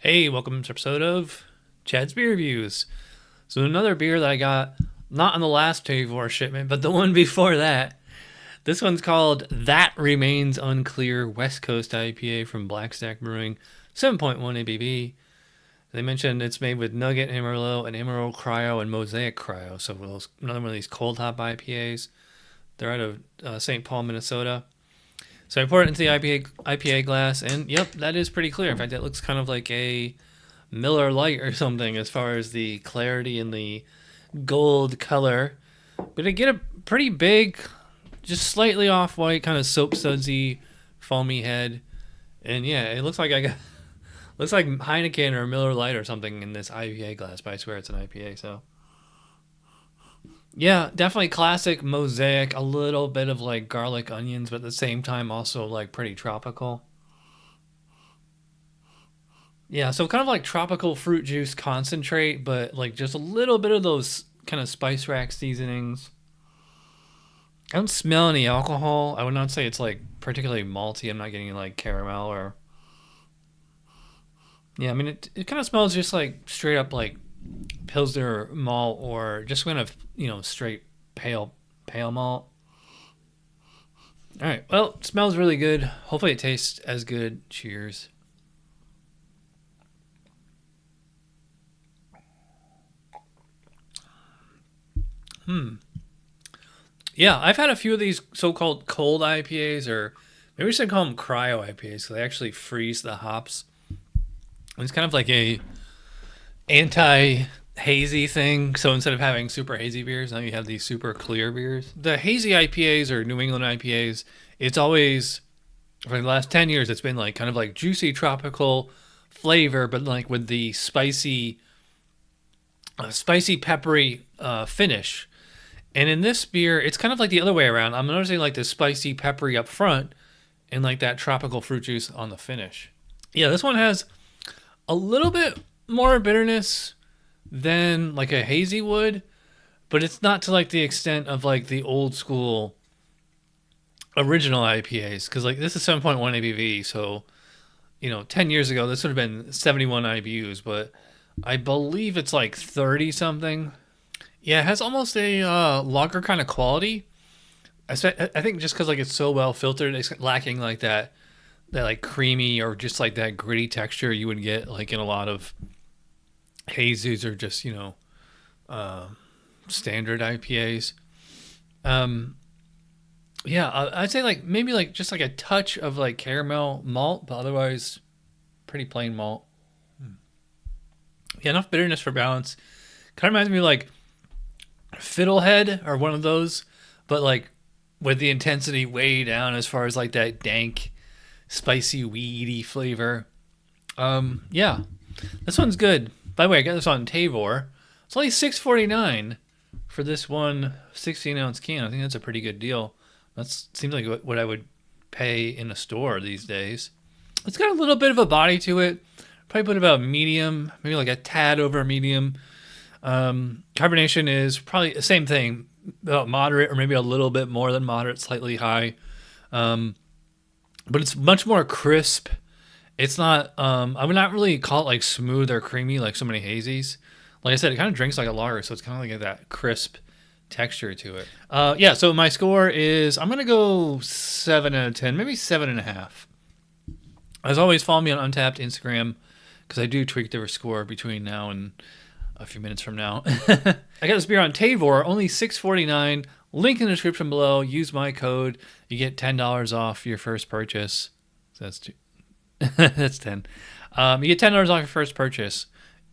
Hey, welcome to this episode of Chad's Beer Reviews. So another beer that I got, not on the last 𝗕𝗏𝗺 shipment, but the one before that. This one's called That Remains Unclear West Coast IPA from Black Stack Brewing, 7.1 ABV. They mentioned it's made with Nugget Amarillo and Amarillo Cryo and Mosaic Cryo. So another one of these cold hop IPAs. They're out of St. Paul, Minnesota. So I poured it into the IPA glass, and yep, that is pretty clear. In fact, it looks kind of like a Miller Lite or something as far as the clarity and the gold color. But I get a pretty big, just slightly off-white, kind of soap sudsy, foamy head. And yeah, it looks like looks like Heineken or Miller Lite or something in this IPA glass, but I swear it's an IPA, so. Yeah, definitely classic Mosaic, a little bit of like garlic onions, but at the same time also like pretty tropical. Yeah, so kind of like tropical fruit juice concentrate, but like just a little bit of those kind of spice rack seasonings. I don't smell any alcohol. I would not say it's like particularly malty. I'm not getting like caramel or... Yeah, I mean, it kind of smells just like straight up like Pilsner malt or just kind of, straight pale malt. All right, well, it smells really good. Hopefully it tastes as good. Cheers. Yeah, I've had a few of these so-called cold IPAs, or maybe we should call them cryo IPAs, because they actually freeze the hops. It's kind of like a anti-hazy thing. So instead of having super hazy beers, now you have these super clear beers. The hazy IPAs or New England IPAs, it's always, for the last 10 years, it's been like kind of like juicy tropical flavor, but like with the spicy peppery finish. And in this beer, it's kind of like the other way around. I'm noticing like the spicy peppery up front and like that tropical fruit juice on the finish. Yeah, this one has a little bit more bitterness than like a hazy would, but it's not to like the extent of like the old school original IPAs, because like this is 7.1 ABV, so 10 years ago this would have been 71 IBUs, but I believe it's like 30 something. Yeah, it has almost a lager kind of quality. I think just because like it's so well filtered, it's lacking like that like creamy or just like that gritty texture you would get like in a lot of hazes or just standard IPAs. Yeah, I'd say like maybe like just like a touch of like caramel malt, but otherwise pretty plain malt. Yeah, enough bitterness for balance. Kind of reminds me of like Fiddlehead or one of those, but like with the intensity way down as far as like that dank, spicy, weedy flavor. Yeah, this one's good. By the way, I got this on 𝗕𝗏𝗺. It's only $6.49 for this one 16-ounce can. I think that's a pretty good deal. That seems like what I would pay in a store these days. It's got a little bit of a body to it. Probably put about medium, maybe like a tad over medium. Carbonation is probably the same thing, about moderate or maybe a little bit more than moderate, slightly high. But it's much more crisp. It's not, I would not really call it like smooth or creamy like so many hazies. Like I said, it kind of drinks like a lager, so it's kind of like that crisp texture to it. Yeah, so my score is, I'm going to go 7 out of 10, maybe 7.5. As always, follow me on Untappd Instagram, because I do tweak their score between now and a few minutes from now. I got this beer on 𝗕𝗏𝗺, only $6.49. Link in the description below. Use my code. You get $10 off your first purchase. So that's 10. You get $10 off your first purchase.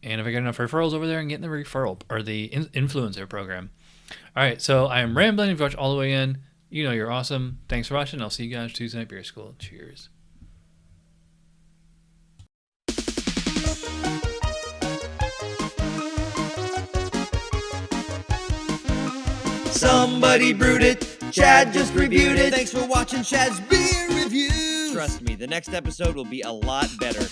And if I get enough referrals over there, and get in the referral or the influencer program. All right, so I am rambling. If you watch all the way in, you know you're awesome. Thanks for watching. I'll see you guys Tuesday night beer school. Cheers. Somebody brewed it, Chad just reviewed it. Thanks for watching Chad's Beer Reviews. Trust me, the next episode will be a lot better.